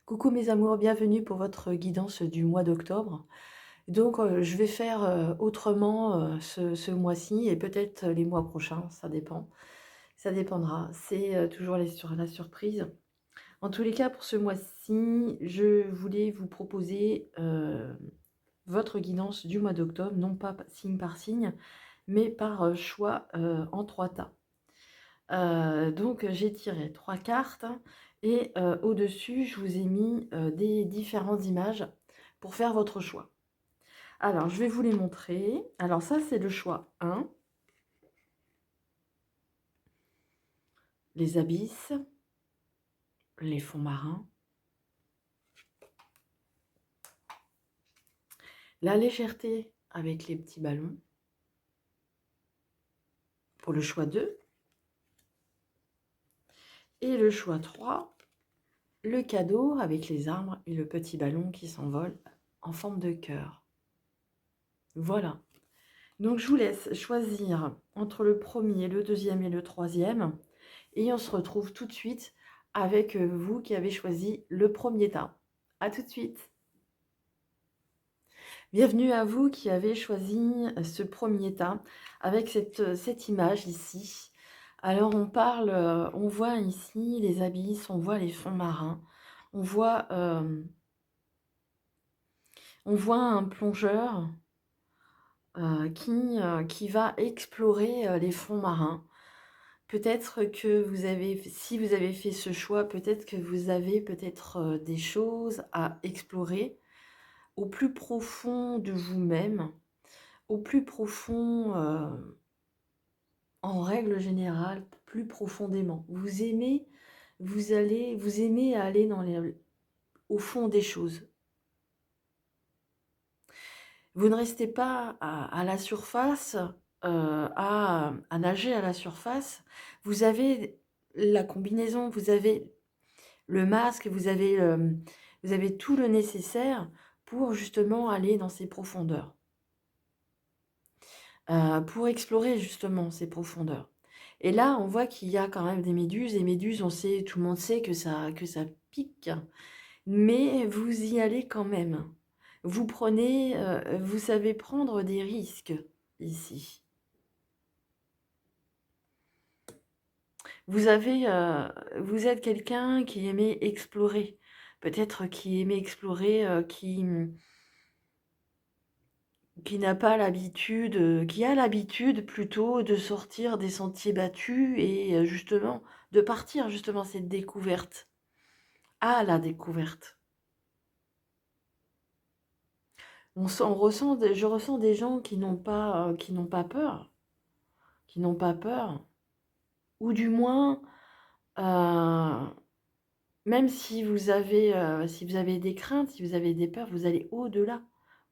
Coucou mes amours, bienvenue pour votre guidance du mois d'octobre. Donc, je vais faire, autrement, ce mois-ci et peut-être les mois prochains, ça dépend. Ça dépendra. C'est, toujours la surprise. En tous les cas, pour ce mois-ci, je voulais vous proposer, votre guidance du mois d'octobre, non pas signe par signe, mais par, choix, en 3 tas. Donc j'ai tiré 3 cartes et au-dessus, je vous ai mis, des différentes images pour faire votre choix. Alors, je vais vous les montrer. Alors ça, c'est le choix 1, les abysses, les fonds marins, la légèreté avec les petits ballons pour le choix 2 et le choix 3, le cadeau avec les arbres et le petit ballon qui s'envole en forme de cœur. Voilà. Donc je vous laisse choisir entre le premier, le deuxième et le troisième. Et on se retrouve tout de suite avec vous qui avez choisi le premier tas. À tout de suite. Bienvenue à vous qui avez choisi ce premier tas avec cette image ici. Alors on voit ici les abysses, on voit les fonds marins, on voit, on voit un plongeur qui va explorer les fonds marins. Peut-être que si vous avez fait ce choix, peut-être que vous avez peut-être des choses à explorer au plus profond de vous-même, au plus profond, en règle générale, plus profondément. Vous aimez aller au fond des choses. Vous ne restez pas à la surface, à nager à la surface. Vous avez la combinaison, vous avez le masque, vous avez tout le nécessaire pour justement aller dans ces profondeurs, pour explorer justement ces profondeurs. Et là, on voit qu'il y a quand même des méduses. Les méduses, tout le monde sait que ça pique, mais vous y allez quand même. Vous savez prendre des risques ici. Vous êtes quelqu'un qui aimait explorer. Peut-être qui aimait explorer, qui n'a pas l'habitude, qui a l'habitude plutôt de sortir des sentiers battus et justement de partir justement cette découverte, à la découverte. Je ressens des gens qui n'ont pas peur, qui n'ont pas peur, ou du moins, euh, même si vous avez des craintes, si vous avez des peurs, vous allez au-delà,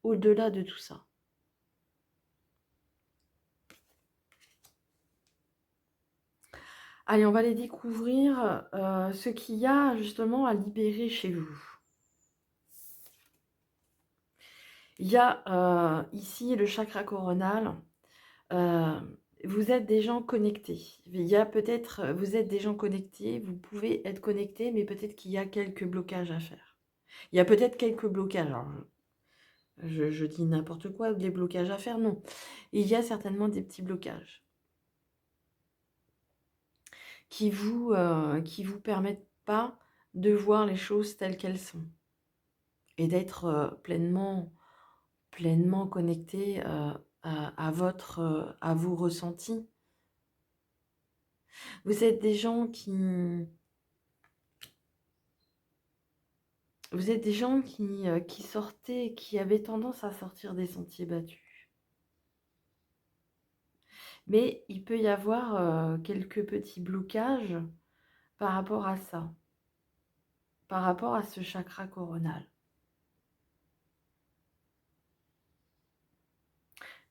au-delà de tout ça. Allez, on va aller découvrir ce qu'il y a justement à libérer chez vous. Il y a ici le chakra coronal. Euh, vous êtes des gens connectés. Il y a peut-être, vous êtes des gens connectés, vous pouvez être connectés, mais peut-être qu'il y a quelques blocages à faire. Il y a peut-être quelques blocages. Alors, je dis n'importe quoi, des blocages à faire, non. Il y a certainement des petits blocages qui vous permettent pas de voir les choses telles qu'elles sont et d'être pleinement connecté à vos ressentis. Vous êtes des gens qui sortaient, qui avaient tendance à sortir des sentiers battus. Mais il peut y avoir quelques petits blocages par rapport à ça, par rapport à ce chakra coronal.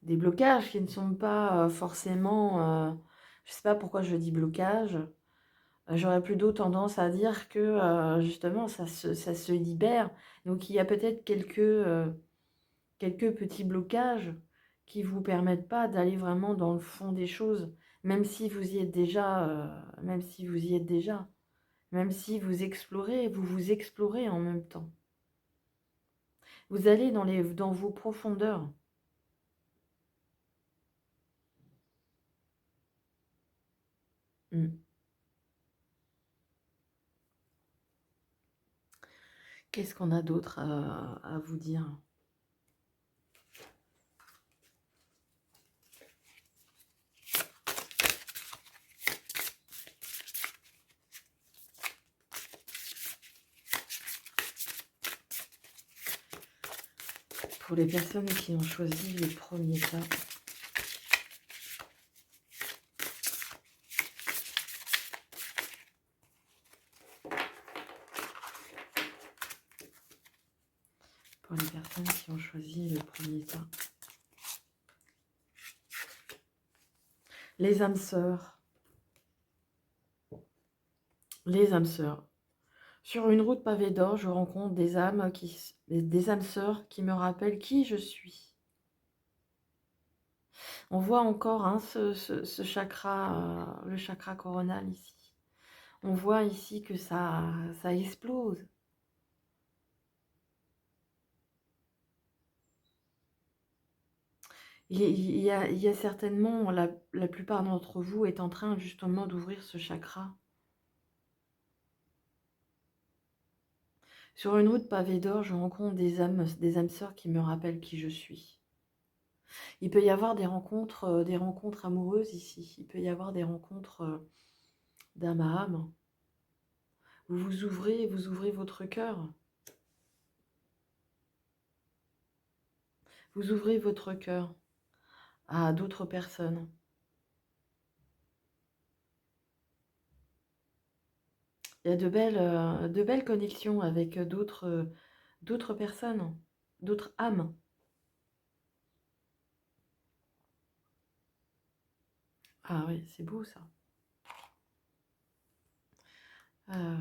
Des blocages qui ne sont pas forcément... je ne sais pas pourquoi je dis blocage. J'aurais plutôt tendance à dire que justement ça se libère. Donc il y a peut-être quelques petits blocages qui vous permettent pas d'aller vraiment dans le fond des choses, même si vous y êtes déjà, même si vous y êtes déjà. Même si vous vous explorez en même temps. Vous allez dans vos profondeurs. Mm. Qu'est-ce qu'on a d'autre à vous dire? Pour les personnes qui ont choisi le premier tas. Pour les personnes qui ont choisi le premier tas. Les âmes sœurs. Les âmes sœurs. Sur une route pavée d'or, je rencontre des âmes sœurs qui me rappellent qui je suis. On voit encore hein, ce chakra, le chakra coronal ici. On voit ici que ça explose. Il y a certainement, la plupart d'entre vous est en train justement d'ouvrir ce chakra. Sur une route pavée d'or, je rencontre des âmes sœurs qui me rappellent qui je suis. Il peut y avoir des rencontres amoureuses ici. Il peut y avoir des rencontres d'âme à âme. Vous ouvrez votre cœur. Vous ouvrez votre cœur à d'autres personnes. Il y a de belles connexions avec d'autres personnes, d'autres âmes. Ah oui, c'est beau ça. Euh,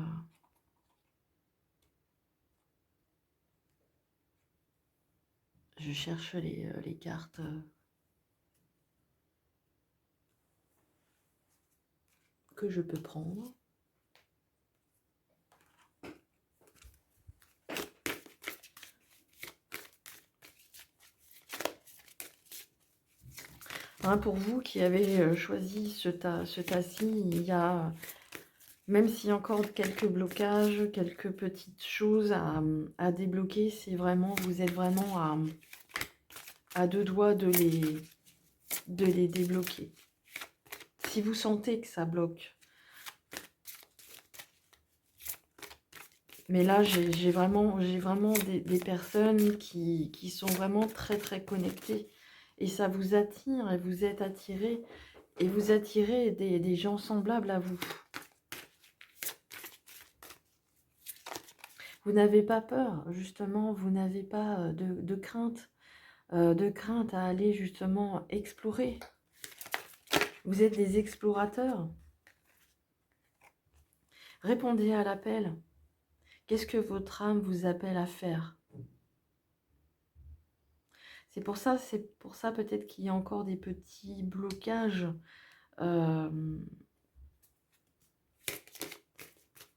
je cherche les cartes que je peux prendre. Hein, pour vous qui avez choisi ce tas-ci, il y a, même s'il y a encore quelques blocages, quelques petites choses à débloquer, c'est vraiment, vous êtes vraiment à deux doigts de les débloquer. Si vous sentez que ça bloque. Mais là, j'ai vraiment des personnes qui sont vraiment très très connectées. Et ça vous attire et vous êtes attirés. Et vous attirez des gens semblables à vous. Vous n'avez pas peur, justement, vous n'avez pas de crainte à aller justement explorer. Vous êtes des explorateurs. Répondez à l'appel. Qu'est-ce que votre âme vous appelle à faire? C'est pour ça peut-être qu'il y a encore des petits blocages. Il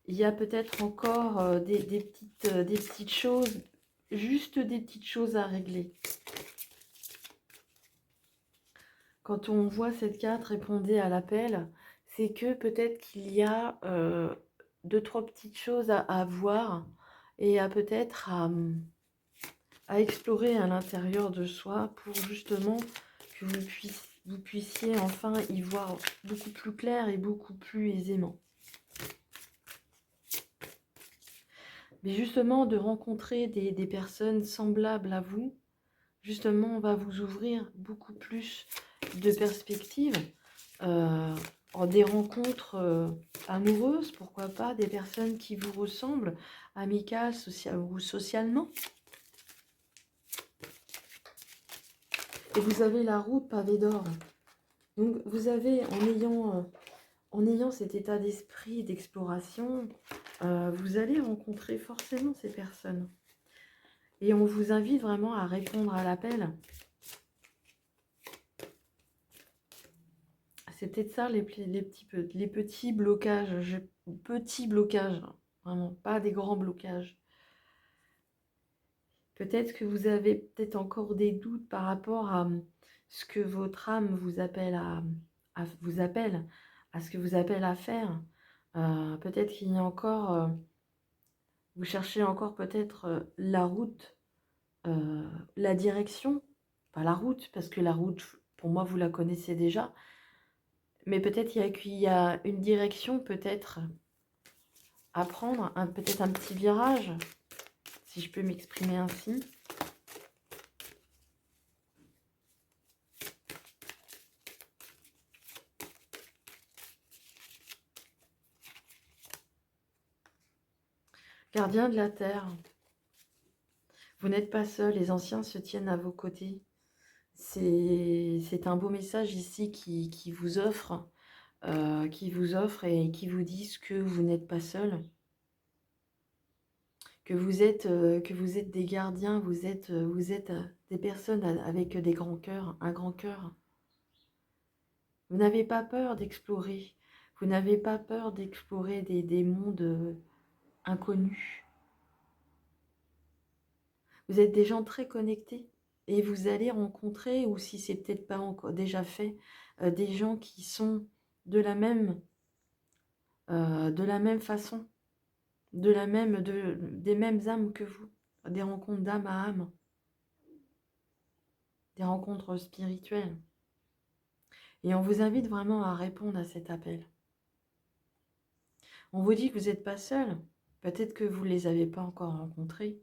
y a peut-être encore des petites choses, juste des petites choses à régler. Quand on voit cette carte, répondez à l'appel, c'est que peut-être qu'il y a deux, trois petites choses à voir et à peut-être à explorer à l'intérieur de soi pour justement que vous puissiez enfin y voir beaucoup plus clair et beaucoup plus aisément. Mais justement, de rencontrer des personnes semblables à vous, justement, on va vous ouvrir beaucoup plus de perspectives, des rencontres amoureuses, pourquoi pas, des personnes qui vous ressemblent, amicales ou socialement. Et vous avez la route pavée d'or. Donc vous avez, en ayant cet état d'esprit d'exploration, vous allez rencontrer forcément ces personnes. Et on vous invite vraiment à répondre à l'appel. c'est peut-être ça les petits blocages. Petits blocages, hein, vraiment, pas des grands blocages. Peut-être que vous avez peut-être encore des doutes par rapport à ce que votre âme vous appelle vous appelle, à ce que vous appelle à faire. Peut-être qu'il y a encore, vous cherchez encore peut-être la route, la direction, pas la route, parce que la route, pour moi, vous la connaissez déjà, mais peut-être qu'il y a une direction peut-être à prendre, peut-être un petit virage, si je peux m'exprimer ainsi. Gardien de la terre, vous n'êtes pas seul, les anciens se tiennent à vos côtés. C'est un beau message ici qui vous offre et qui vous disent que vous n'êtes pas seul, que vous êtes des gardiens, vous êtes des personnes avec des grands cœurs, un grand cœur. Vous n'avez pas peur d'explorer, vous n'avez pas peur d'explorer des mondes inconnus. Vous êtes des gens très connectés et vous allez rencontrer, ou si c'est peut-être pas encore déjà fait, des gens qui sont de la même façon, des mêmes âmes que vous, des rencontres d'âme à âme, des rencontres spirituelles. Et on vous invite vraiment à répondre à cet appel. On vous dit que vous n'êtes pas seul, peut-être que vous ne les avez pas encore rencontrés,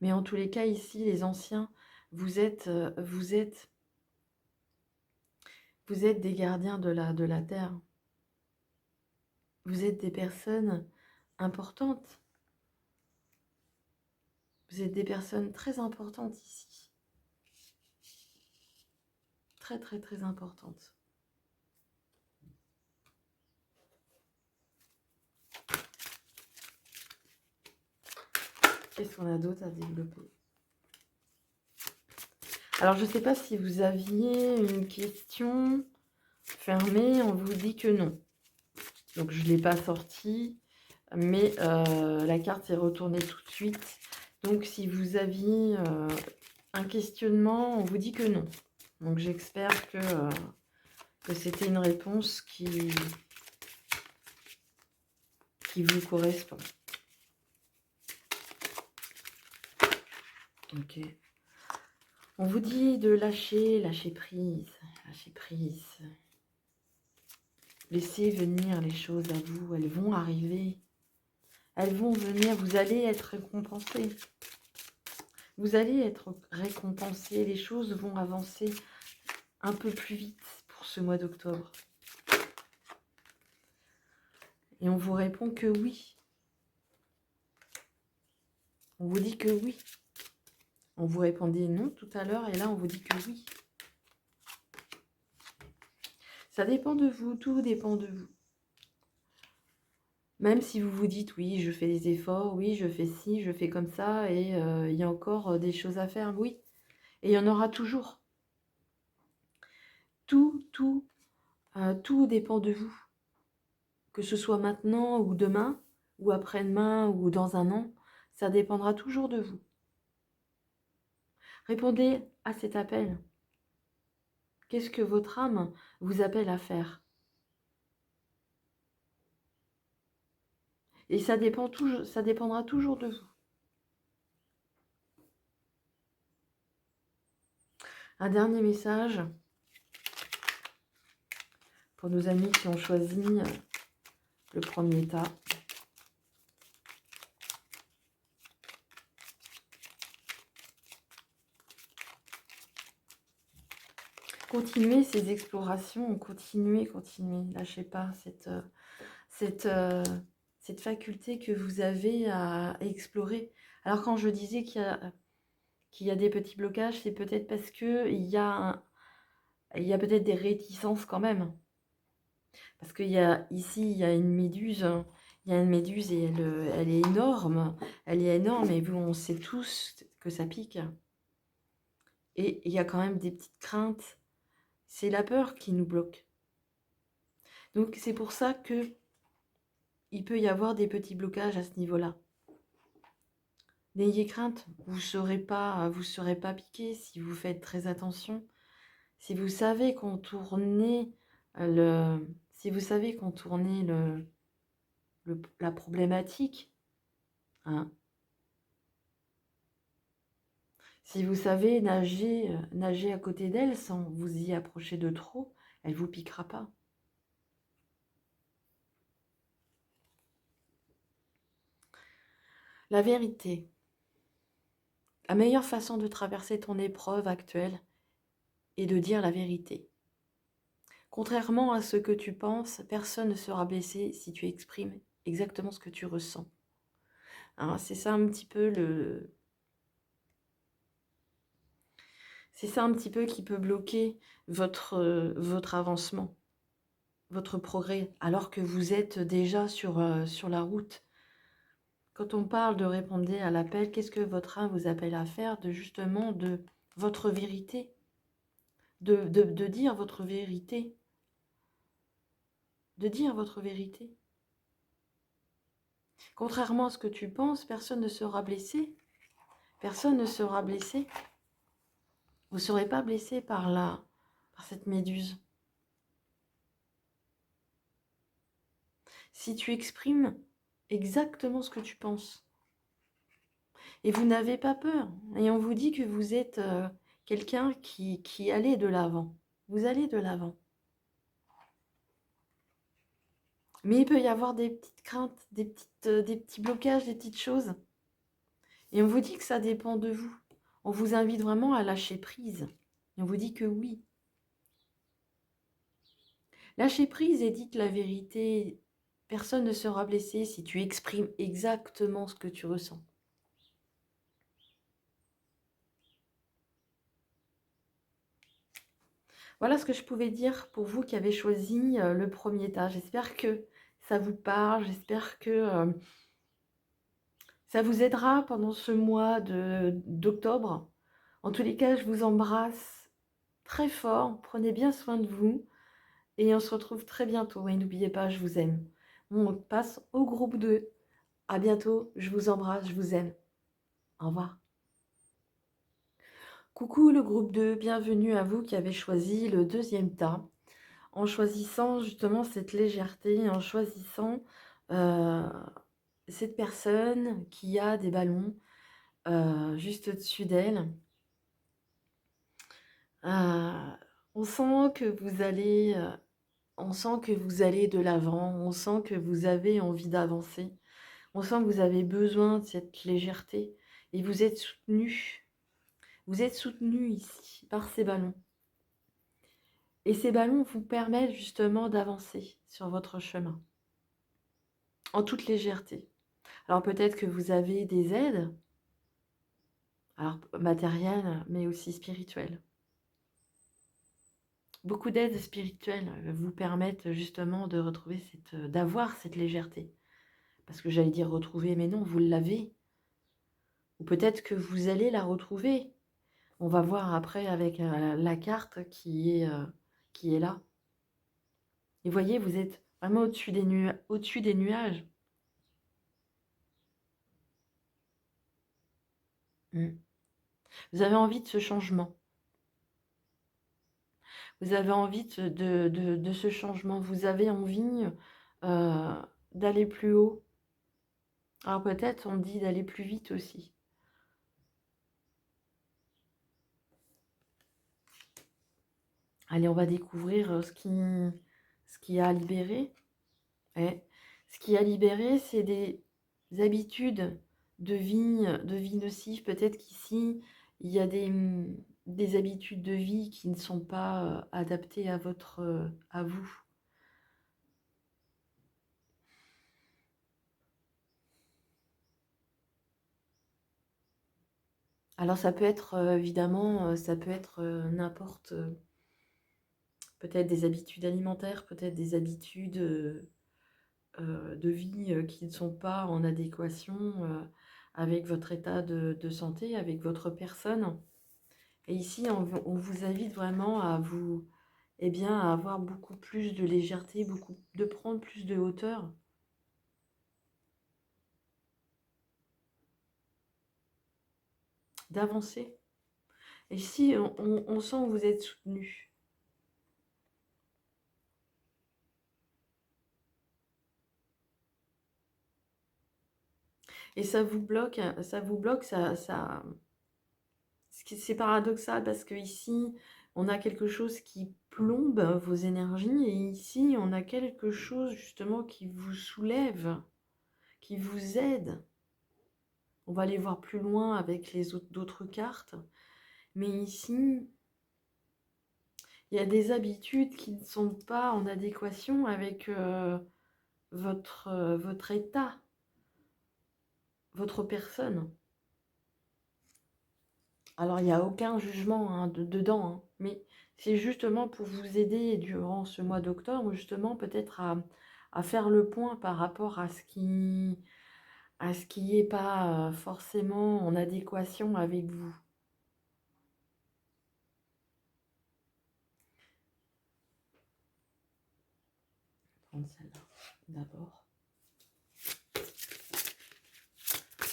mais en tous les cas ici, les anciens, vous êtes des gardiens de la terre. Vous êtes des personnes importantes. Vous êtes des personnes très importantes ici. Très, très, très importantes. Qu'est-ce qu'on a d'autre à développer? Alors, je ne sais pas si vous aviez une question fermée. On vous dit que non. Donc, je ne l'ai pas sortie, mais la carte est retournée tout de suite. Donc, si vous aviez un questionnement, on vous dit que non. Donc, j'espère que c'était une réponse qui vous correspond. Ok. On vous dit de lâcher prise, lâcher prise. Laissez venir les choses à vous, elles vont arriver. Elles vont venir, vous allez être récompensé. Vous allez être récompensé, les choses vont avancer un peu plus vite pour ce mois d'octobre. Et on vous répond que oui. On vous dit que oui. On vous répondait non tout à l'heure et là on vous dit que oui. Ça dépend de vous, tout dépend de vous. Même si vous vous dites oui, je fais des efforts, oui, je fais ci, je fais comme ça et il y a encore des choses à faire, oui. Et il y en aura toujours. Tout dépend de vous. Que ce soit maintenant ou demain, ou après-demain, ou dans un an, ça dépendra toujours de vous. Répondez à cet appel. Qu'est-ce que votre âme vous appelle à faire? Et ça dépendra toujours de vous. Un dernier message pour nos amis qui ont choisi le premier tas. Continuez ces explorations, continuez, lâchez pas cette faculté que vous avez à explorer. Alors quand je disais qu'il y a des petits blocages, c'est peut-être parce que il y a peut-être des réticences quand même. Parce qu'il y a ici, il y a une méduse, il y a une méduse et elle est énorme. Elle est énorme et on sait tous que ça pique. Et il y a quand même des petites craintes. C'est la peur qui nous bloque. Donc c'est pour ça que il peut y avoir des petits blocages à ce niveau-là. N'ayez crainte, vous serez pas piqué si vous faites très attention. Si vous savez contourner si vous savez contourner la problématique, hein, si vous savez nager à côté d'elle sans vous y approcher de trop, elle vous piquera pas. La vérité. La meilleure façon de traverser ton épreuve actuelle est de dire la vérité. Contrairement à ce que tu penses, personne ne sera blessé si tu exprimes exactement ce que tu ressens. Hein, c'est ça un petit peu c'est ça un petit peu qui peut bloquer votre avancement, votre progrès, alors que vous êtes déjà sur la route. Quand on parle de répondre à l'appel, qu'est-ce que votre âme vous appelle à faire? Justement, de votre vérité, de dire votre vérité, de dire votre vérité. Contrairement à ce que tu penses, personne ne sera blessé. Personne ne sera blessé. Vous ne serez pas blessé par cette méduse. Si tu exprimes exactement ce que tu penses, et vous n'avez pas peur, et on vous dit que vous êtes quelqu'un qui allait de l'avant. Vous allez de l'avant. Mais il peut y avoir des petites craintes, des petits blocages, des petites choses. Et on vous dit que ça dépend de vous. On vous invite vraiment à lâcher prise. Et on vous dit que oui. Lâchez prise et dites la vérité. Personne ne sera blessé si tu exprimes exactement ce que tu ressens. Voilà ce que je pouvais dire pour vous qui avez choisi le premier tas. J'espère que ça vous parle. J'espère que ça vous aidera pendant ce mois d'octobre. En tous les cas, je vous embrasse très fort. Prenez bien soin de vous. Et on se retrouve très bientôt. Et n'oubliez pas, je vous aime. On passe au groupe 2. À bientôt. Je vous embrasse. Je vous aime. Au revoir. Coucou le groupe 2. Bienvenue à vous qui avez choisi le deuxième tas. En choisissant justement cette légèreté, en choisissant cette personne qui a des ballons juste au-dessus d'elle. On sent que vous allez, on sent que vous allez de l'avant, on sent que vous avez envie d'avancer, on sent que vous avez besoin de cette légèreté et vous êtes soutenu. Vous êtes soutenu ici par ces ballons. Et ces ballons vous permettent justement d'avancer sur votre chemin en toute légèreté. Alors peut-être que vous avez des aides, alors matérielles, mais aussi spirituelles. Beaucoup d'aides spirituelles vous permettent justement de retrouver d'avoir cette légèreté. Parce que j'allais dire retrouver, mais non, vous l'avez. Ou peut-être que vous allez la retrouver. On va voir après avec la carte qui est là. Et voyez, vous êtes vraiment au-dessus des nuages. Vous avez envie de ce changement. Vous avez envie de ce changement. Vous avez envie d'aller plus haut. Alors peut-être on dit d'aller plus vite aussi. Allez, on va découvrir ce qui a libéré. Ce qui a libéré, c'est des habitudes de vie nocives. Peut-être qu'ici, il y a des habitudes de vie qui ne sont pas adaptées à vous. Alors ça peut être évidemment, ça peut être n'importe, peut-être des habitudes alimentaires, peut-être des habitudes de vie qui ne sont pas en adéquation avec votre état de santé, avec votre personne. Et ici, on vous invite vraiment eh bien, à avoir beaucoup plus de légèreté, de prendre plus de hauteur, d'avancer. Et si on sent que vous êtes soutenu, et ça vous bloque, c'est paradoxal parce que ici, on a quelque chose qui plombe vos énergies et ici, on a quelque chose justement qui vous soulève, qui vous aide. On va aller voir plus loin avec les d'autres cartes. Mais ici, il y a des habitudes qui ne sont pas en adéquation avec votre état, votre personne. Alors, il n'y a aucun jugement hein, dedans, hein, mais c'est justement pour vous aider durant ce mois d'octobre, justement, peut-être à faire le point par rapport à ce qui n'est pas forcément en adéquation avec vous. Prendre celle-là d'abord.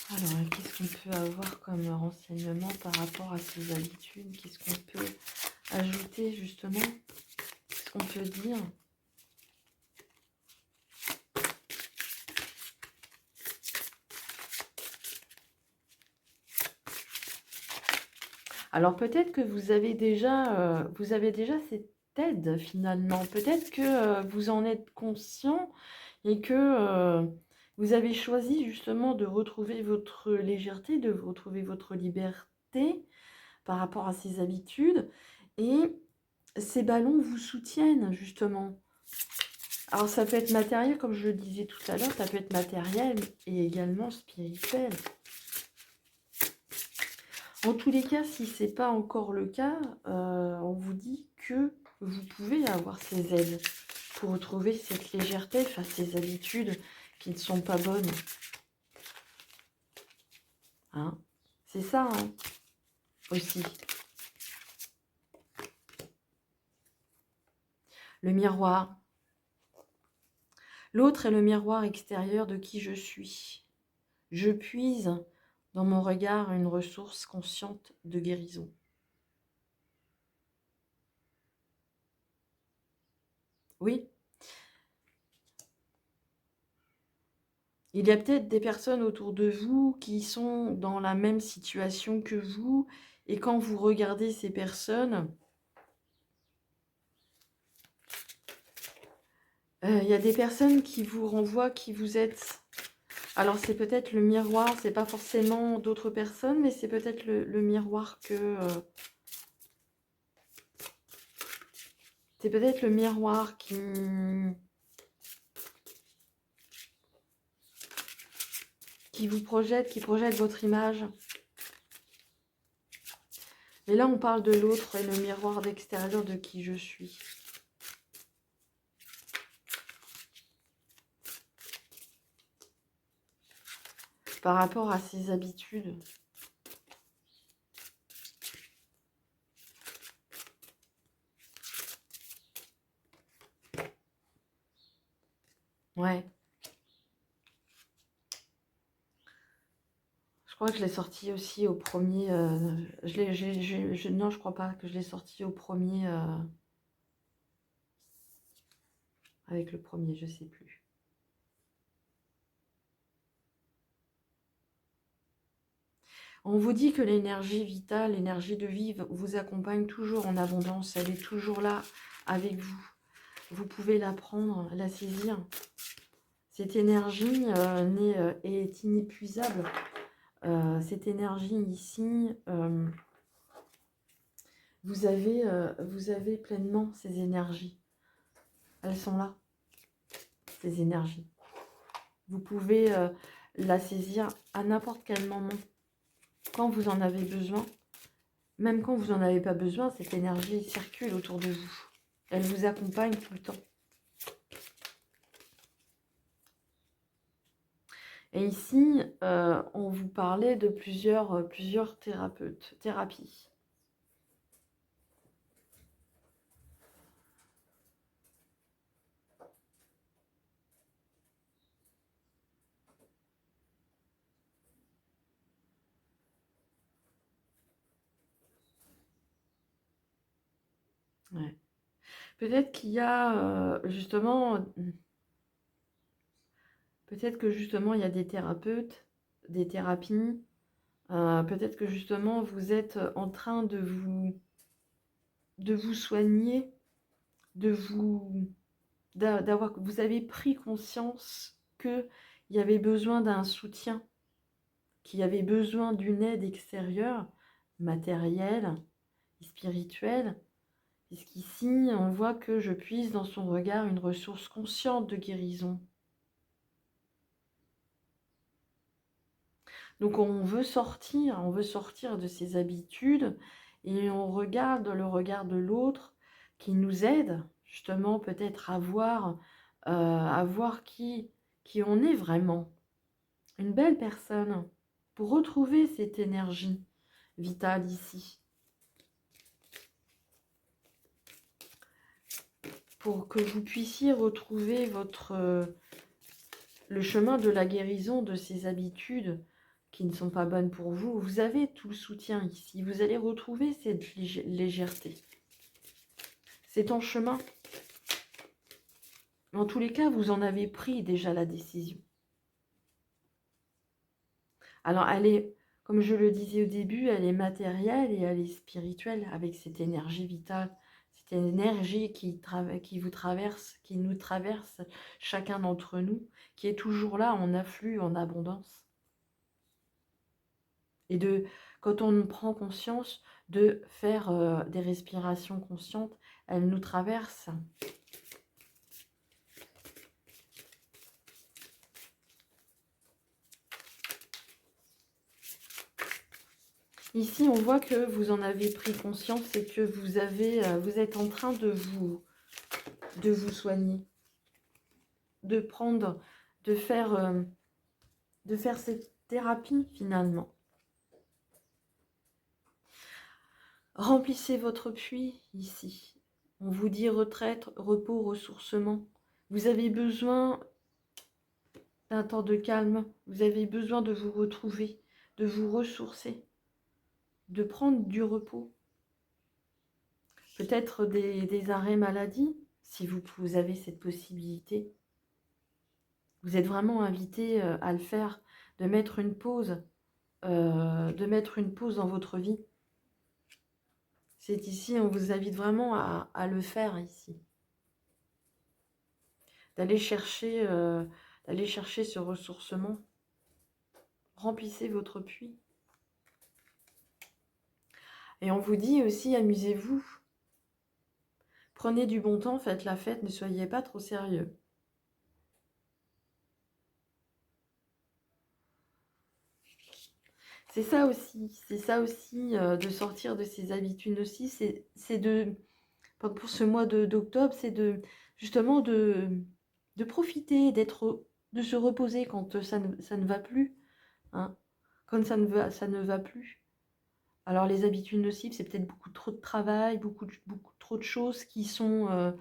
Alors, qu'est-ce qu'on peut avoir comme renseignement par rapport à ces habitudes? Qu'est-ce qu'on peut ajouter justement? Qu'est-ce qu'on peut dire? Alors peut-être que vous avez déjà cette aide finalement. Peut-être que vous en êtes conscient et que vous avez choisi justement de retrouver votre légèreté, de retrouver votre liberté par rapport à ces habitudes. Et ces ballons vous soutiennent justement. Alors ça peut être matériel, comme je le disais tout à l'heure, ça peut être matériel et également spirituel. En tous les cas, si ce n'est pas encore le cas, on vous dit que vous pouvez avoir ces aides pour retrouver cette légèreté face à ces habitudes qui ne sont pas bonnes. Hein, c'est ça, hein, aussi. Le miroir. L'autre est le miroir extérieur de qui je suis. Je puise dans mon regard une ressource consciente de guérison. Oui, il y a peut-être des personnes autour de vous qui sont dans la même situation que vous, et quand vous regardez ces personnes, il y a des personnes qui vous renvoient qui vous êtes. Alors c'est peut-être le miroir, c'est pas forcément d'autres personnes, mais c'est peut-être le miroir que... c'est peut-être le miroir qui vous projette, qui projette votre image. Et là, on parle de l'autre et le miroir d'extérieur de qui je suis. Par rapport à ses habitudes. Ouais. Je crois que je l'ai sorti aussi au premier... non, je crois pas que je l'ai sorti au premier... avec le premier, je sais plus. On vous dit que l'énergie vitale, l'énergie de vie vous accompagne toujours en abondance. Elle est toujours là avec vous. Vous pouvez la prendre, la saisir. Cette énergie est inépuisable. Cette énergie ici, vous avez pleinement ces énergies. Elles sont là, ces énergies. Vous pouvez la saisir à n'importe quel moment, quand vous en avez besoin. Même quand vous n'en avez pas besoin, cette énergie circule autour de vous. Elle vous accompagne tout le temps. Et ici, on vous parlait de plusieurs thérapies. Ouais. Peut-être qu'il y a, justement, peut-être que justement il y a des thérapeutes, des thérapies, peut-être que justement vous êtes en train de vous soigner, de vous d'avoir vous avez pris conscience qu'il y avait besoin d'un soutien, qu'il y avait besoin d'une aide extérieure, matérielle et spirituelle. Puisqu'ici, on voit que je puise dans son regard une ressource consciente de guérison. Donc on veut sortir de ces habitudes et on regarde le regard de l'autre qui nous aide justement peut-être à voir qui on est vraiment. Une belle personne pour retrouver cette énergie vitale ici. Pour que vous puissiez retrouver le chemin de la guérison de ces habitudes qui ne sont pas bonnes pour vous. Vous avez tout le soutien ici. Vous allez retrouver cette légèreté. C'est en chemin. En tous les cas, vous en avez pris déjà la décision. Alors, elle est, comme je le disais au début, elle est matérielle et elle est spirituelle avec cette énergie vitale, cette énergie qui vous traverse, qui nous traverse chacun d'entre nous, qui est toujours là en afflux, en abondance. Et quand on prend conscience de faire des respirations conscientes, elles nous traversent. Ici, on voit que vous en avez pris conscience et que vous êtes en train de vous soigner, de faire cette thérapie finalement. Remplissez votre puits ici. On vous dit retraite, repos, ressourcement. Vous avez besoin d'un temps de calme. Vous avez besoin de vous retrouver, de vous ressourcer, de prendre du repos. Peut-être des arrêts maladie, si vous avez cette possibilité. Vous êtes vraiment invité à le faire, de mettre une pause dans votre vie. C'est ici, on vous invite vraiment à le faire ici. D'aller chercher ce ressourcement. Remplissez votre puits. Et on vous dit aussi, amusez-vous. Prenez du bon temps, faites la fête, ne soyez pas trop sérieux. C'est ça aussi, de sortir de ces habitudes aussi, c'est pour ce mois d'octobre, c'est justement de profiter, de se reposer quand ça ne va plus, hein, quand ça ne va plus. Alors les habitudes nocives, c'est peut-être beaucoup trop de travail, beaucoup trop de choses qui sont...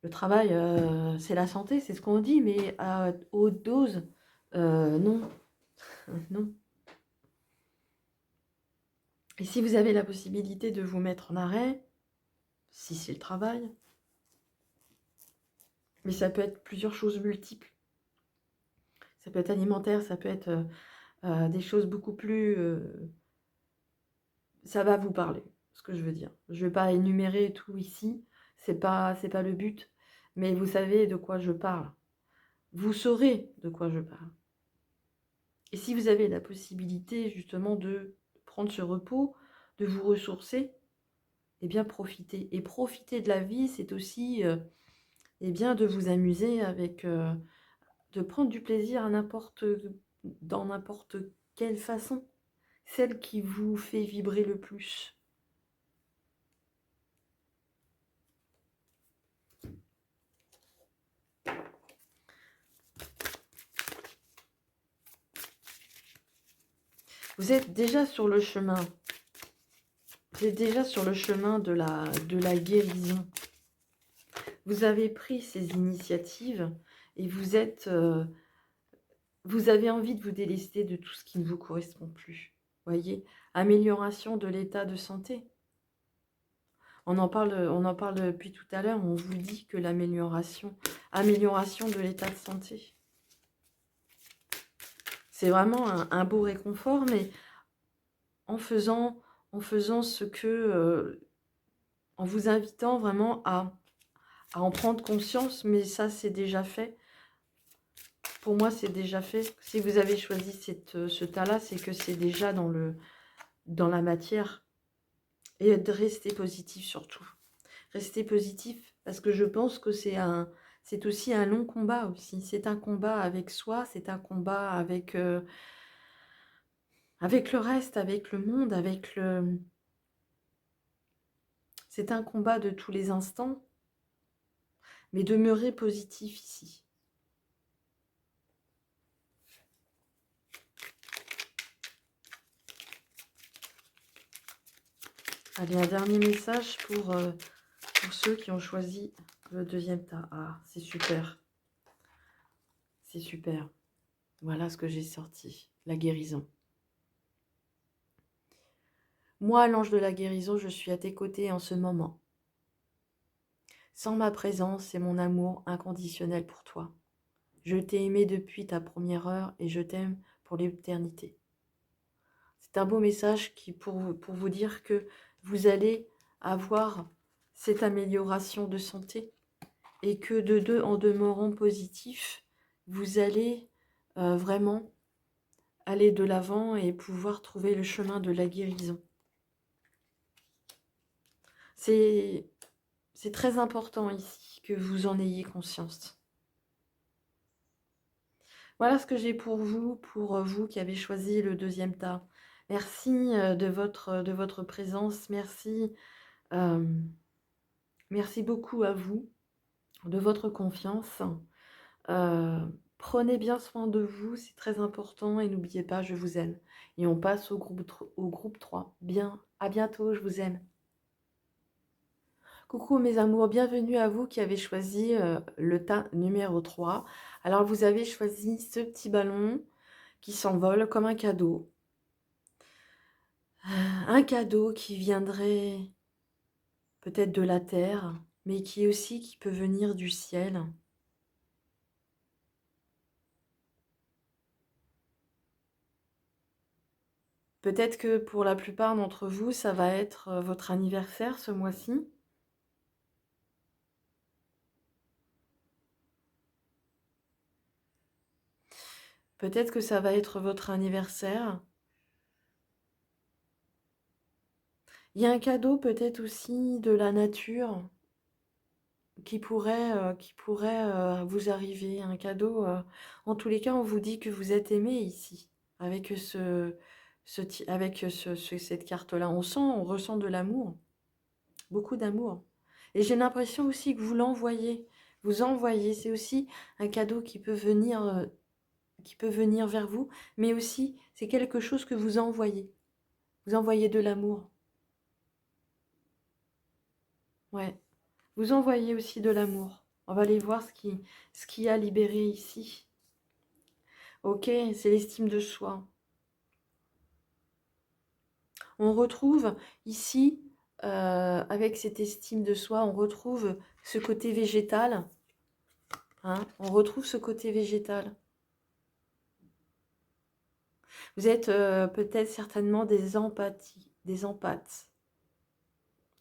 le travail, c'est la santé, c'est ce qu'on dit, mais à haute dose, non, non. Et si vous avez la possibilité de vous mettre en arrêt, si c'est le travail, mais ça peut être plusieurs choses multiples. Ça peut être alimentaire, ça peut être des choses beaucoup plus... ça va vous parler, ce que je veux dire. Je ne vais pas énumérer tout ici, c'est pas le but, mais vous savez de quoi je parle. Vous saurez de quoi je parle. Et si vous avez la possibilité justement de prendre ce repos, de vous ressourcer, eh bien profitez. Et profiter de la vie, c'est aussi eh bien, de vous amuser de prendre du plaisir dans n'importe quelle façon, celle qui vous fait vibrer le plus. Vous êtes déjà sur le chemin. Vous êtes déjà sur le chemin de la guérison. Vous avez pris ces initiatives et vous avez envie de vous délester de tout ce qui ne vous correspond plus. Voyez, amélioration de l'état de santé. on en parle depuis tout à l'heure, on vous dit que amélioration de l'état de santé. C'est vraiment un beau réconfort, mais en faisant ce que... en vous invitant vraiment à en prendre conscience, mais ça, c'est déjà fait. Pour moi, c'est déjà fait. Si vous avez choisi ce tas-là, c'est que c'est déjà dans la matière. Et de rester positif surtout. Rester positif, parce que je pense que c'est aussi un long combat aussi. C'est un combat avec soi, c'est un combat avec le reste, avec le monde, c'est un combat de tous les instants, mais demeurer positif ici. Allez, un dernier message pour ceux qui ont choisi le deuxième tas. Ah, c'est super. C'est super. Voilà ce que j'ai sorti. La guérison. Moi, l'ange de la guérison, je suis à tes côtés en ce moment. Sans ma présence et mon amour inconditionnel pour toi. Je t'ai aimé depuis ta première heure et je t'aime pour l'éternité. C'est un beau message pour vous dire que vous allez avoir cette amélioration de santé et que en demeurant positif, vous allez vraiment aller de l'avant et pouvoir trouver le chemin de la guérison. C'est très important ici que vous en ayez conscience. Voilà ce que j'ai pour vous qui avez choisi le deuxième tas. Merci de votre présence, merci, merci beaucoup à vous, de votre confiance. Prenez bien soin de vous, c'est très important et n'oubliez pas, je vous aime. Et on passe au groupe 3. Bien, à bientôt, je vous aime. Coucou mes amours, bienvenue à vous qui avez choisi le tas numéro 3. Alors vous avez choisi ce petit ballon qui s'envole comme un cadeau. Un cadeau qui viendrait peut-être de la terre, mais qui peut venir du ciel. Peut-être que pour la plupart d'entre vous, ça va être votre anniversaire ce mois-ci. Peut-être que ça va être votre anniversaire. Il y a un cadeau peut-être aussi de la nature qui pourrait vous arriver. Un cadeau, en tous les cas, on vous dit que vous êtes aimé ici, avec cette carte-là. On ressent de l'amour, beaucoup d'amour. Et j'ai l'impression aussi que vous l'envoyez. Vous envoyez, c'est aussi un cadeau qui peut venir vers vous, mais aussi c'est quelque chose que vous envoyez. Vous envoyez de l'amour. Ouais. Vous envoyez aussi de l'amour. On va aller voir ce qui a libéré ici. Ok, c'est l'estime de soi. On retrouve ici, avec cette estime de soi, on retrouve ce côté végétal. Hein, on retrouve ce côté végétal. Vous êtes peut-être certainement des empathes.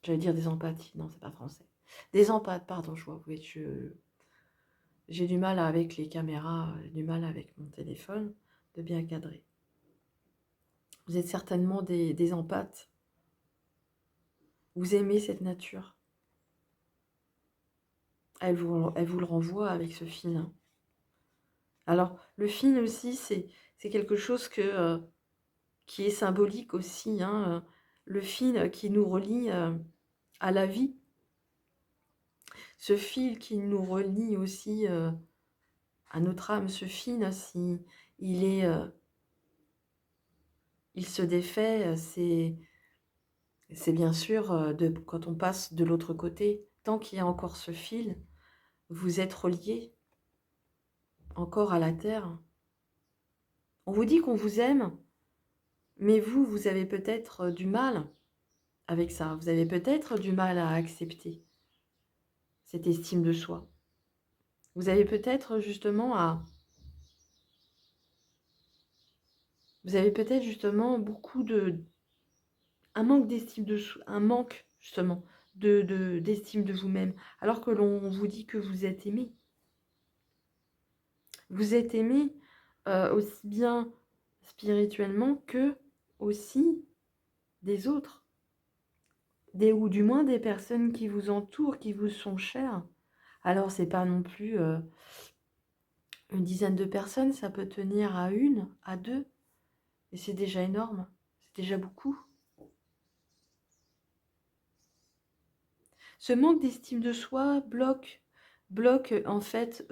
J'allais dire des empathies, non, c'est pas français. Des empathes, pardon, je vois, oui, j'ai du mal avec les caméras, du mal avec mon téléphone, de bien cadrer. Vous êtes certainement des empathes. Vous aimez cette nature. Elle vous le renvoie avec ce fil. Hein. Alors, le fil aussi, c'est quelque chose qui est symbolique aussi. Hein. Le fil qui nous relie à la vie. Ce fil qui nous relie aussi à notre âme. Ce fil, si il se défait, c'est bien sûr quand on passe de l'autre côté. Tant qu'il y a encore ce fil, vous êtes reliés encore à la terre. On vous dit qu'on vous aime, mais vous avez peut-être du mal avec ça. Vous avez peut-être du mal à accepter cette estime de soi. Vous avez peut-être justement vous avez peut-être justement beaucoup un manque d'estime de soi, un manque justement d'estime de vous-même, alors que l'on vous dit que vous êtes aimé. Vous êtes aimé aussi bien spirituellement que aussi des autres, ou du moins des personnes qui vous entourent, qui vous sont chères. Alors c'est pas non plus une dizaine de personnes, ça peut tenir à une, à deux, et c'est déjà énorme, c'est déjà beaucoup. Ce manque d'estime de soi bloque en fait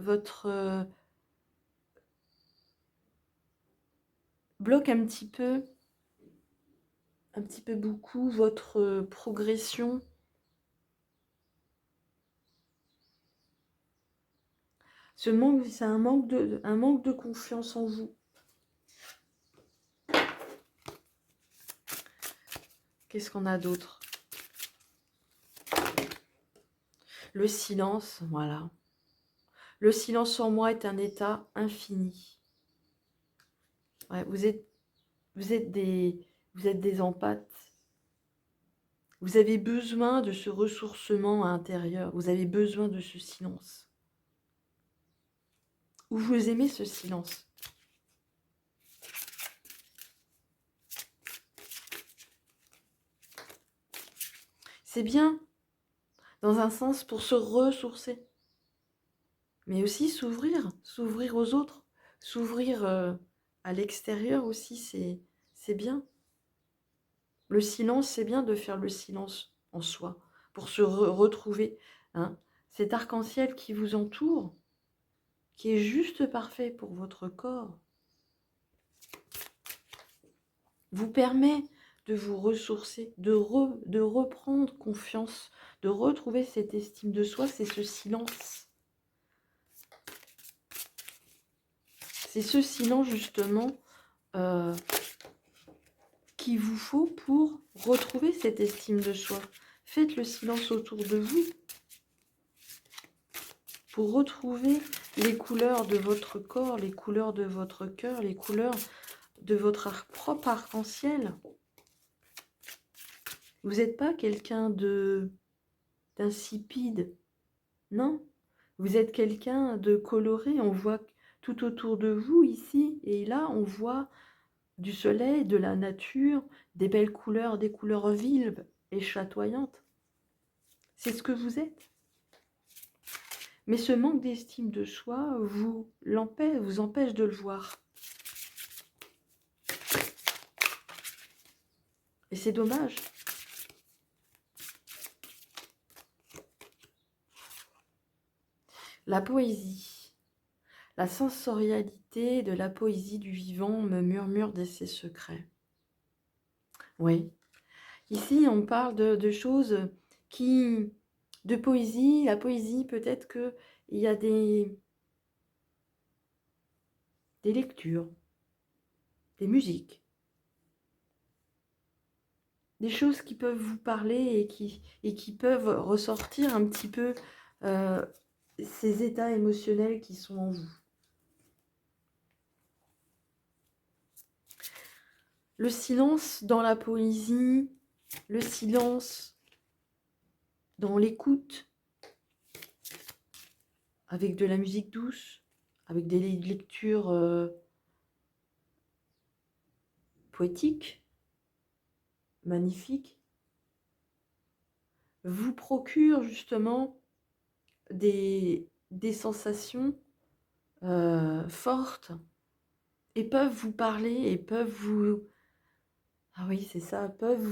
bloque un petit peu beaucoup votre progression. Ce manque, c'est un manque de confiance en vous. Qu'est-ce qu'on a d'autre? Le silence, voilà. Le silence en moi est un état infini. Ouais, vous êtes des empathes. Vous avez besoin de ce ressourcement intérieur. Vous avez besoin de ce silence. Ou vous aimez ce silence. C'est bien, dans un sens, pour se ressourcer. Mais aussi s'ouvrir aux autres. S'ouvrir à l'extérieur aussi, c'est bien. Le silence, c'est bien de faire le silence en soi, pour se retrouver. Hein. Cet arc-en-ciel qui vous entoure, qui est juste parfait pour votre corps, vous permet de vous ressourcer, de reprendre confiance, de retrouver cette estime de soi, c'est ce silence. C'est ce silence justement qu'il vous faut pour retrouver cette estime de soi. Faites le silence autour de vous pour retrouver les couleurs de votre corps, les couleurs de votre cœur, les couleurs de votre propre arc-en-ciel. Vous n'êtes pas quelqu'un d'insipide, non. Vous êtes quelqu'un de coloré, on voit tout autour de vous ici et là, on voit du soleil, de la nature, des belles couleurs, des couleurs vives et chatoyantes. C'est ce que vous êtes. Mais ce manque d'estime de soi vous empêche de le voir. Et c'est dommage. La poésie, la sensorialité de la poésie du vivant me murmure de ses secrets. Oui. Ici, on parle de choses de poésie. La poésie, peut-être qu'il y a des lectures, des musiques, des choses qui peuvent vous parler et qui peuvent ressortir un petit peu ces états émotionnels qui sont en vous. Le silence dans la poésie, le silence dans l'écoute, avec de la musique douce, avec des lectures poétiques, magnifiques, vous procure justement des sensations fortes et peuvent vous parler et peuvent vous... Ah oui, c'est ça, peuvent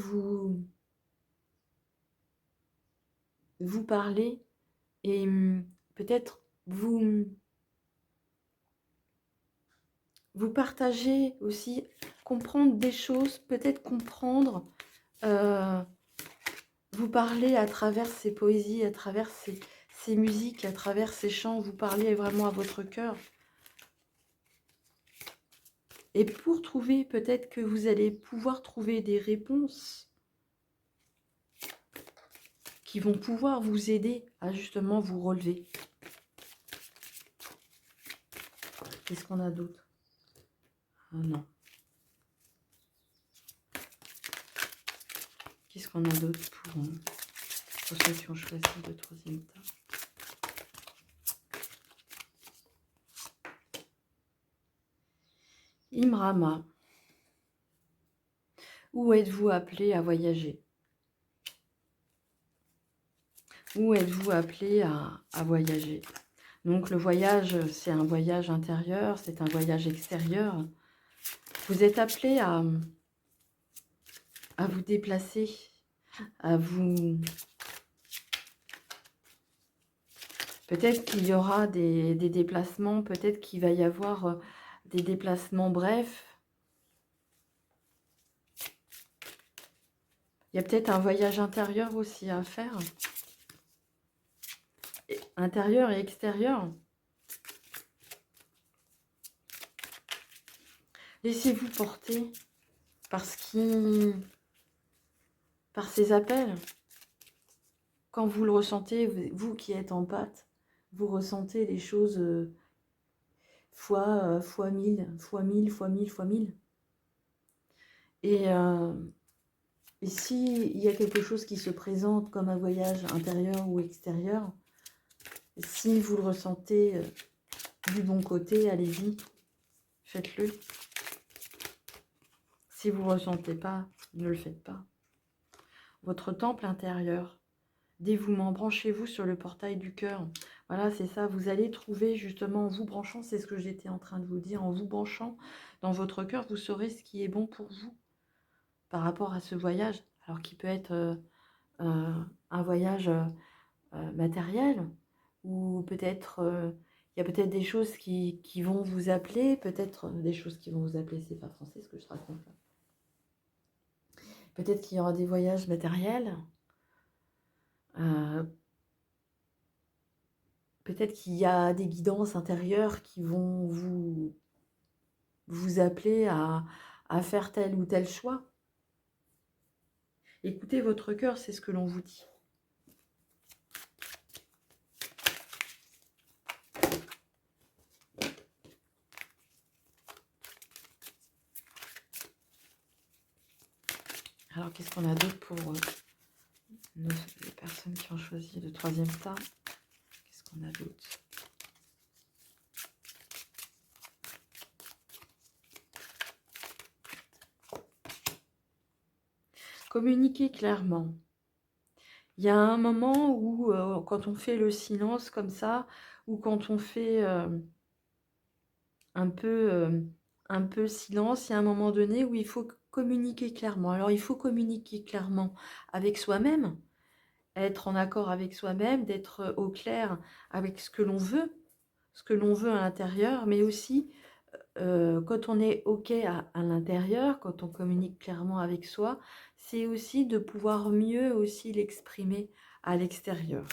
vous parler et peut-être vous partager aussi, comprendre des choses, peut-être comprendre, vous parler à travers ces poésies, à travers ces musiques, à travers ces chants, vous parlez vraiment à votre cœur. Et pour trouver, peut-être que vous allez pouvoir trouver des réponses qui vont pouvoir vous aider à justement vous relever. Qu'est-ce qu'on a d'autre? Ah non. Qu'est-ce qu'on a d'autre pour ceux qui ont choisi le troisième tas? Imrama. Où êtes-vous appelé à voyager? Où êtes-vous appelé à voyager? Donc le voyage, c'est un voyage intérieur, c'est un voyage extérieur. Vous êtes appelé à vous déplacer, à vous... Peut-être qu'il y aura des déplacements, peut-être qu'il va y avoir des déplacements brefs. Il y a peut-être un voyage intérieur aussi à faire. Intérieur et extérieur. Laissez-vous porter par ces appels. Quand vous le ressentez, vous qui êtes en pâte, vous ressentez les choses fois 1000, fois 1000, fois 1000, fois 1000. Et s'il y a quelque chose qui se présente comme un voyage intérieur ou extérieur, si vous le ressentez du bon côté, allez-y, faites-le. Si vous ne le ressentez pas, ne le faites pas. Votre temple intérieur, dévouement, branchez-vous sur le portail du cœur. Voilà, c'est ça, vous allez trouver justement en vous branchant, c'est ce que j'étais en train de vous dire, en vous branchant dans votre cœur, vous saurez ce qui est bon pour vous par rapport à ce voyage, alors qui peut être un voyage matériel, ou peut-être, il y a peut-être des choses qui vont vous appeler, peut-être des choses qui vont vous appeler, c'est pas français ce que je raconte là. Peut-être qu'il y aura des voyages matériels, peut-être qu'il y a des guidances intérieures qui vont vous appeler à faire tel ou tel choix. Écoutez votre cœur, c'est ce que l'on vous dit. Alors, qu'est-ce qu'on a d'autre pour les personnes qui ont choisi le troisième tas? Qu'est-ce qu'on a d'autre? Communiquer clairement. Il y a un moment où, quand on fait le silence comme ça, ou quand on fait un peu silence, il y a un moment donné où il faut communiquer clairement. Alors, il faut communiquer clairement avec soi-même, être en accord avec soi-même, d'être au clair avec ce que l'on veut à l'intérieur, mais aussi quand on est OK à l'intérieur, quand on communique clairement avec soi, c'est aussi de pouvoir mieux aussi l'exprimer à l'extérieur,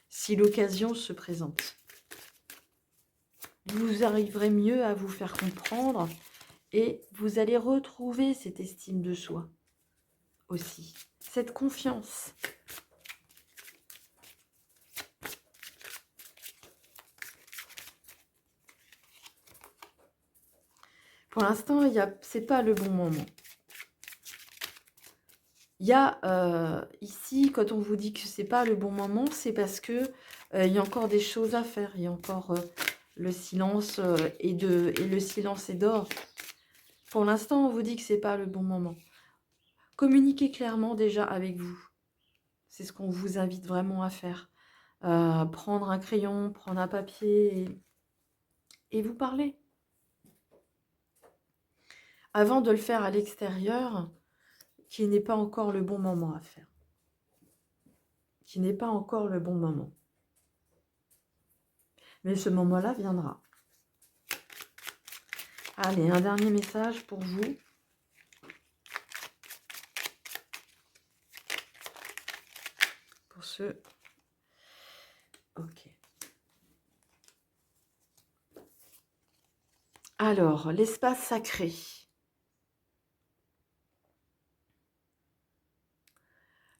si l'occasion se présente. Vous arriverez mieux à vous faire comprendre et vous allez retrouver cette estime de soi aussi, cette confiance. Pour l'instant, ce n'est pas le bon moment. Il y a ici, quand on vous dit que ce n'est pas le bon moment, c'est parce que il y a encore des choses à faire. Il y a encore le silence et le silence est d'or. Pour l'instant, on vous dit que ce n'est pas le bon moment. Communiquez clairement déjà avec vous. C'est ce qu'on vous invite vraiment à faire. Prendre un crayon, prendre un papier et vous parler. Avant de le faire à l'extérieur, qui n'est pas encore le bon moment à faire. Qui n'est pas encore le bon moment. Mais ce moment-là viendra. Allez, un dernier message pour vous. Pour ceux... Ok. Alors, l'espace sacré.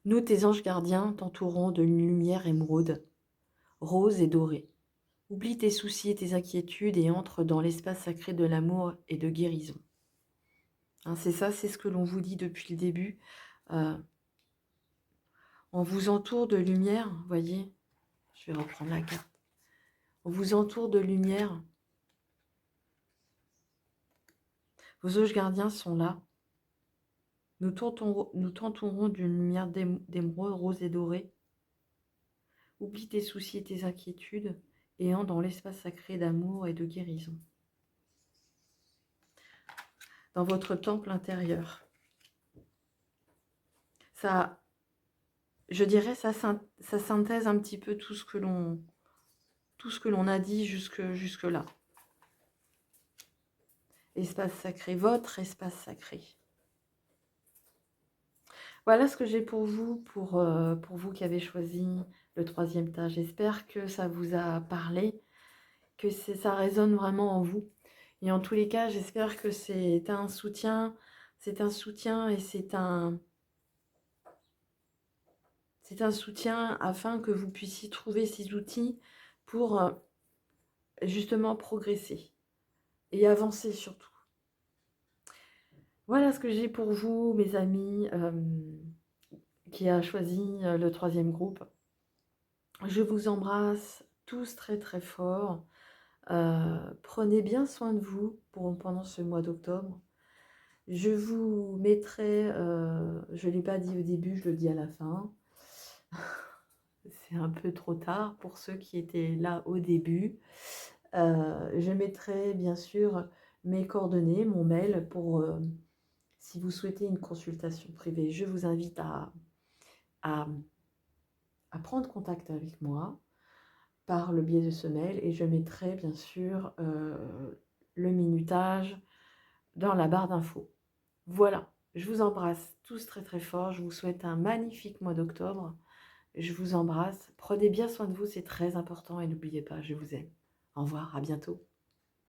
Nous, tes anges gardiens, t'entourons de lumière émeraude, rose et dorée. Oublie tes soucis et tes inquiétudes et entre dans l'espace sacré de l'amour et de guérison. Hein, c'est ça, c'est ce que l'on vous dit depuis le début. Euh, on vous entoure de lumière, voyez. Je vais reprendre la carte. On vous entoure de lumière. Vos anges gardiens sont là. Nous t'entourons d'une lumière d'émeraude, rose et dorée. Oublie tes soucis et tes inquiétudes et entre dans l'espace sacré d'amour et de guérison. Dans votre temple intérieur. Ça, je dirais, ça synthèse un petit peu tout ce que l'on a dit jusque-là. Espace sacré, votre espace sacré. Voilà ce que j'ai pour vous qui avez choisi le 3e tas. J'espère que ça vous a parlé, que ça résonne vraiment en vous. Et en tous les cas, j'espère que c'est un soutien et c'est un soutien afin que vous puissiez trouver ces outils pour justement progresser et avancer surtout. Voilà ce que j'ai pour vous, mes amis, qui a choisi le 3e groupe. Je vous embrasse tous très très fort. Prenez bien soin de vous pendant ce mois d'octobre. Je vous mettrai, je ne l'ai pas dit au début, je le dis à la fin. C'est un peu trop tard pour ceux qui étaient là au début. Je mettrai bien sûr mes coordonnées, mon mail pour si vous souhaitez une consultation privée. Je vous invite à prendre contact avec moi par le biais de ce mail et je mettrai bien sûr le minutage dans la barre d'infos. Voilà, je vous embrasse tous très très fort. Je vous souhaite un magnifique mois d'octobre. Je vous embrasse. Prenez bien soin de vous, c'est très important et n'oubliez pas, je vous aime. Au revoir, à bientôt.